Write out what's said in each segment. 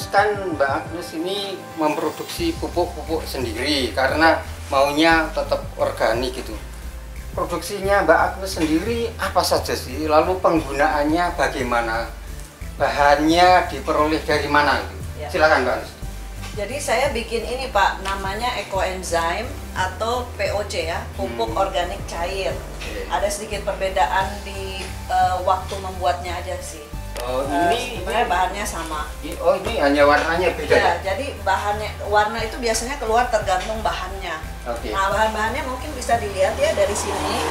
kan Mbak Agnes ini memproduksi pupuk-pupuk sendiri karena maunya tetap organik gitu. Produksinya Mbak Agnes sendiri apa saja sih? Lalu penggunaannya bagaimana? Bahannya diperoleh dari mana? Ya. Silakan Mbak Agnes. Jadi saya bikin ini Pak, namanya ekoenzim atau POC ya, pupuk organik cair. Ada sedikit perbedaan di waktu membuatnya aja sih. Oh, ini sebenarnya bahannya sama. Oh, ini hanya warnanya beda ya? Jadi bahannya, warna itu biasanya keluar tergantung bahannya. Oke. Nah, bahan-bahannya mungkin bisa dilihat ya dari sini.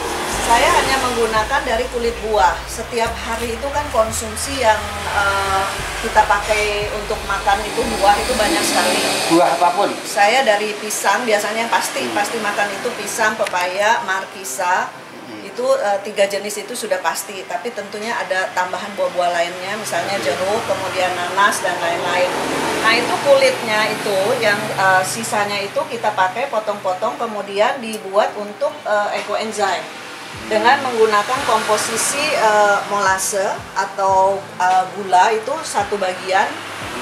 Saya hanya menggunakan dari kulit buah. Setiap hari itu kan konsumsi yang kita pakai untuk makan itu buah itu banyak sekali. Buah apapun? Saya dari pisang, biasanya pasti makan itu pisang, pepaya, markisa. Itu 3 jenis itu sudah pasti, tapi tentunya ada tambahan buah-buah lainnya, misalnya jeruk, kemudian nanas dan lain-lain. Nah itu kulitnya itu yang sisanya itu kita pakai potong-potong, kemudian dibuat untuk ekoenzim dengan menggunakan komposisi molase atau gula itu 1 bagian,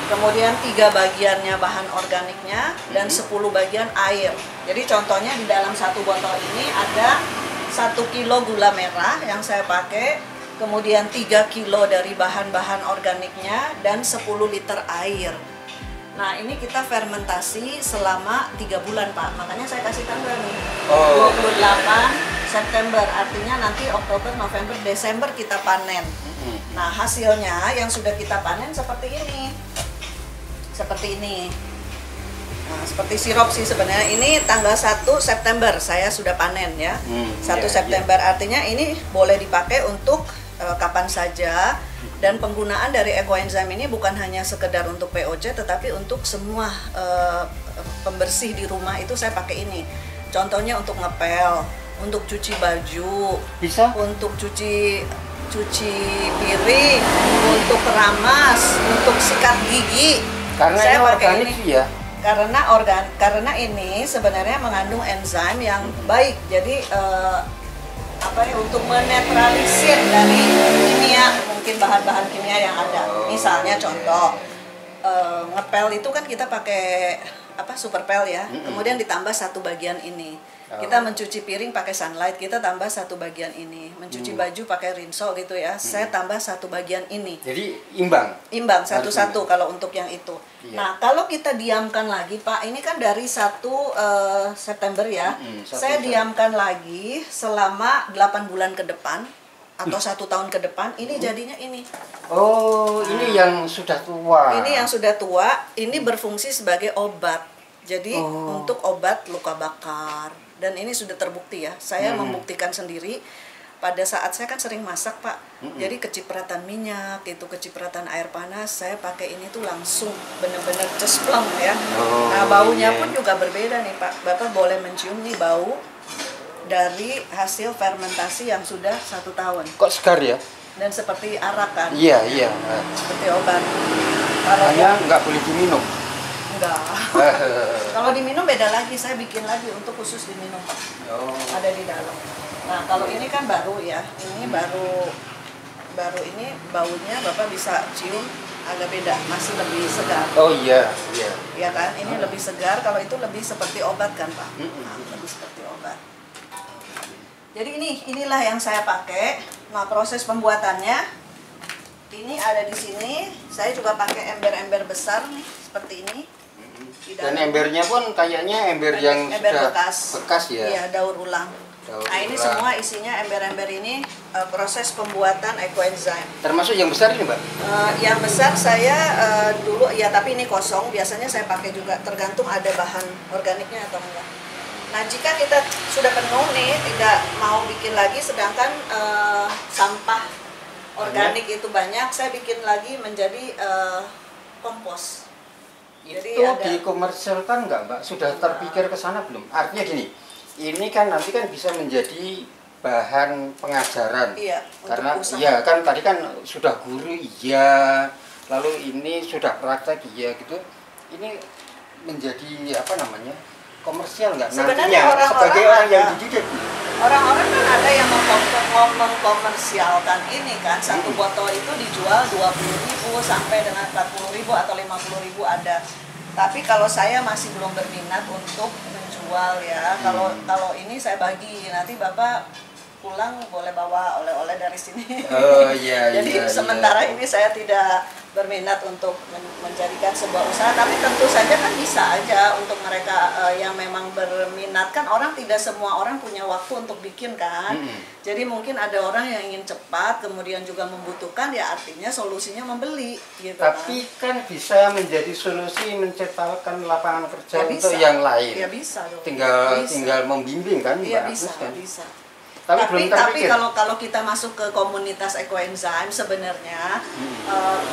kemudian 3 bagiannya bahan organiknya dan 10 bagian air. Jadi contohnya di dalam 1 botol ini ada 1 kilo gula merah yang saya pakai, kemudian 3 kilo dari bahan-bahan organiknya dan 10 liter air. Nah ini kita fermentasi selama 3 bulan Pak, makanya saya kasih tanggal nih, 28 September, artinya nanti Oktober, November, Desember kita panen. Nah hasilnya yang sudah kita panen seperti ini. Nah, seperti sirup sih sebenarnya. Ini tanggal 1 September saya sudah panen ya. 1 September artinya ini boleh dipakai untuk kapan saja. Dan penggunaan dari ekoenzim ini bukan hanya sekedar untuk POC, tetapi untuk semua pembersih di rumah itu saya pakai ini. Contohnya untuk ngepel, untuk cuci baju, bisa untuk cuci piring, untuk keramas, untuk sikat gigi. Karena saya ini pakai organik ini. ya. Karena ini sebenarnya mengandung enzim yang baik, jadi untuk menetralisir dari kimia, mungkin bahan-bahan kimia yang ada. Misalnya contoh ngepel itu kan kita pakai super pel ya, kemudian ditambah 1 bagian ini. Kita mencuci piring pakai sunlight, kita tambah 1 bagian ini. Mencuci baju pakai rinso gitu ya, saya tambah 1 bagian ini. Jadi imbang satu-satu kalau untuk yang itu. Nah kalau kita diamkan lagi Pak, ini kan dari 1 September ya, saya diamkan lagi selama 8 bulan ke depan atau 1 tahun ke depan, ini jadinya ini. Oh, ini yang sudah tua. Ini yang sudah tua, ini berfungsi sebagai obat. Jadi untuk obat luka bakar. Dan ini sudah terbukti ya, saya membuktikan sendiri. Pada saat saya kan sering masak Pak, jadi kecipratan minyak, itu kecipratan air panas, saya pakai ini tuh langsung bener-bener cespleng ya. Nah baunya pun juga berbeda nih Pak, Bapak boleh mencium nih bau dari hasil fermentasi yang sudah 1 tahun. Kok segar ya? Dan seperti arak kan? Iya. Seperti obat. Hanya nggak boleh diminum. Enggak. Kalau diminum beda lagi, saya bikin lagi untuk khusus diminum Pak. Ada di dalam. Nah kalau ini kan baru ya, ini baru ini baunya Bapak bisa cium agak beda, masih lebih segar. Oh iya. Iya kan, ini lebih segar, kalau itu lebih seperti obat kan Pak. Nah, lebih seperti obat. Jadi inilah yang saya pakai. Nah proses pembuatannya, ini ada di sini. Saya juga pakai ember-ember besar nih, seperti ini. Dan embernya pun kayaknya ember yang sudah bekas ya? Iya, daur ulang. Nah ini semua isinya ember-ember ini proses pembuatan ekoenzim. Termasuk yang besar ini Mbak? Yang besar saya dulu ya, tapi ini kosong. Biasanya saya pakai juga, tergantung ada bahan organiknya atau enggak. Nah jika kita sudah penuh nih, tidak mau bikin lagi, sedangkan sampah organik itu banyak, saya bikin lagi menjadi kompos. Jadi itu dikomersilkan nggak Mbak? Sudah terpikir ke sana belum? Artinya gini, ini kan nanti kan bisa menjadi bahan pengajaran. Iya, karena iya kan tadi kan sudah guru iya, lalu ini sudah praktek iya gitu. Ini menjadi apa namanya? komersial nggak Sebenarnya nantinya orang-orang sebagai orang yang ada. dididik? Orang-orang kan ada yang mengkomersialkan ini kan, satu botol itu dijual 20.000 sampai dengan 40.000 atau 50.000 ada. Tapi kalau saya masih belum berminat untuk menjual ya. Kalau ini saya bagi, nanti Bapak pulang boleh bawa oleh-oleh dari sini. Oh iya. Jadi sementara ini saya tidak berminat untuk menjadikan sebuah usaha, tapi tentu saja kan bisa aja untuk mereka yang memang berminat, kan orang tidak semua orang punya waktu untuk bikin kan. Jadi mungkin ada orang yang ingin cepat, kemudian juga membutuhkan, ya artinya solusinya membeli gitu. Tapi kan bisa menjadi solusi menciptakan lapangan kerja ya untuk bisa. yang lain. Ya bisa dong. Tinggal membimbing kan, Iya Mbak bisa, Agus, kan? bisa. Tapi kalau kita masuk ke komunitas ekoenzim sebenarnya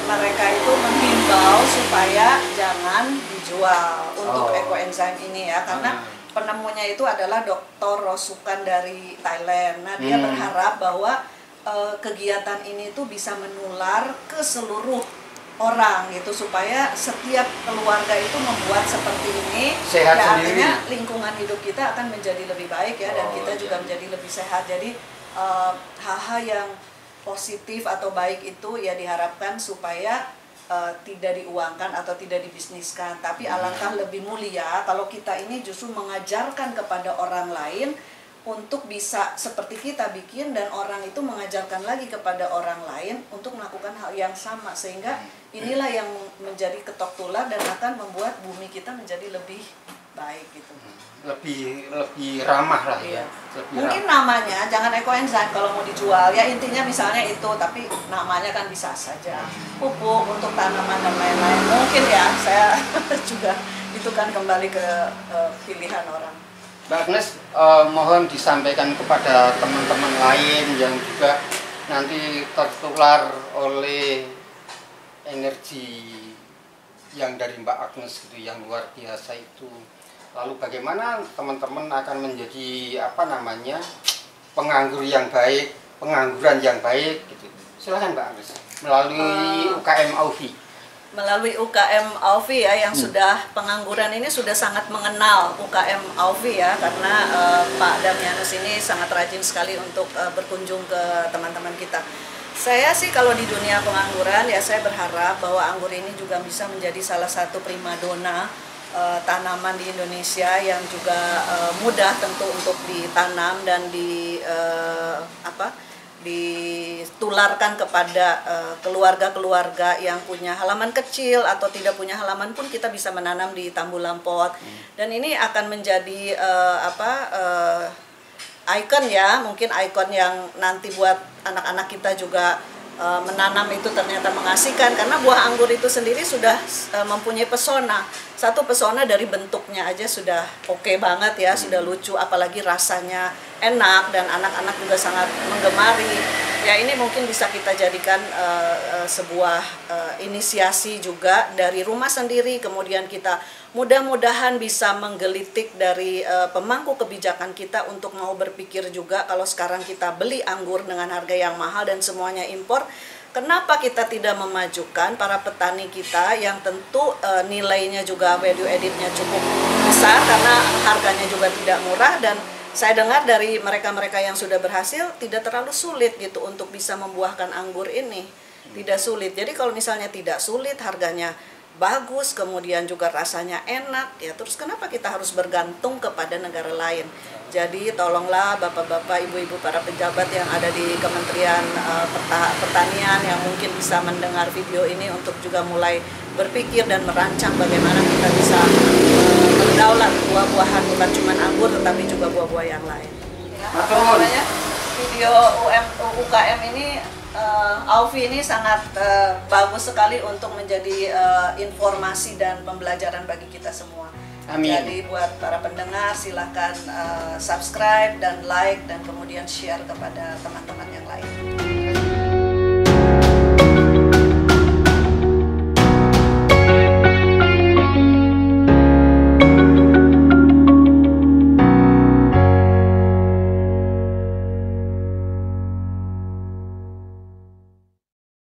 mereka itu menghimbau supaya jangan dijual untuk ekoenzim ini ya, karena penemunya itu adalah Dr. Rosukan dari Thailand. Nah, dia berharap bahwa kegiatan ini tuh bisa menular ke seluruh orang gitu, supaya setiap keluarga itu membuat seperti ini, sehat ya sendiri. artinya lingkungan hidup kita akan menjadi lebih baik ya, dan kita juga menjadi lebih sehat. Jadi hal-hal yang positif atau baik itu ya diharapkan supaya tidak diuangkan atau tidak dibisniskan, tapi alangkah lebih mulia kalau kita ini justru mengajarkan kepada orang lain untuk bisa seperti kita bikin, dan orang itu mengajarkan lagi kepada orang lain untuk melakukan hal yang sama, sehingga inilah yang menjadi ketok tular dan akan membuat bumi kita menjadi lebih baik gitu. Lebih ramah lah ya. Mungkin namanya jangan ekoenzim kalau mau dijual ya, intinya misalnya itu, tapi namanya kan bisa saja pupuk untuk tanaman dan lain-lain. Mungkin ya, saya juga itu kan kembali ke pilihan orang. Mbak Agnes, mohon disampaikan kepada teman-teman lain yang juga nanti tertular oleh energi yang dari Mbak Agnes gitu, yang luar biasa itu. Lalu bagaimana teman-teman akan menjadi pengangguran yang baik gitu. Silahkan Mbak Agnes, melalui UKM Aufi. Melalui UKM Aufi ya, yang sudah pengangguran ini sudah sangat mengenal UKM Aufi ya, karena Pak Damianus ini sangat rajin sekali untuk berkunjung ke teman-teman kita. Saya sih kalau di dunia pengangguran ya, saya berharap bahwa anggur ini juga bisa menjadi salah satu primadona tanaman di Indonesia yang juga mudah tentu untuk ditanam dan ditularkan kepada keluarga-keluarga yang punya halaman kecil atau tidak punya halaman pun kita bisa menanam di tambulan pot. Dan ini akan menjadi ikon ya, mungkin ikon yang nanti buat anak-anak kita juga menanam itu ternyata mengasihkan, karena buah anggur itu sendiri sudah mempunyai pesona. Satu pesona dari bentuknya aja sudah oke banget ya, sudah lucu, apalagi rasanya enak dan anak-anak juga sangat menggemari. Ya ini mungkin bisa kita jadikan sebuah inisiasi juga dari rumah sendiri, kemudian kita mudah-mudahan bisa menggelitik dari pemangku kebijakan kita untuk mau berpikir juga, kalau sekarang kita beli anggur dengan harga yang mahal dan semuanya impor, kenapa kita tidak memajukan para petani kita yang tentu nilainya juga value added-nya cukup besar karena harganya juga tidak murah, dan saya dengar dari mereka-mereka yang sudah berhasil tidak terlalu sulit gitu untuk bisa membuahkan anggur ini. Tidak sulit. Jadi kalau misalnya tidak sulit, harganya bagus, kemudian juga rasanya enak, ya terus kenapa kita harus bergantung kepada negara lain? Jadi tolonglah bapak-bapak, ibu-ibu, para pejabat yang ada di Kementerian Pertanian yang mungkin bisa mendengar video ini untuk juga mulai berpikir dan merancang bagaimana kita bisa berdaulat buah-buahan, bukan cuma anggur tetapi juga buah-buah yang lain. Ya, video UKM ini Aufi ini sangat bagus sekali untuk menjadi informasi dan pembelajaran bagi kita semua. Amin. Jadi buat para pendengar silahkan subscribe dan like dan kemudian share kepada teman-teman yang lain.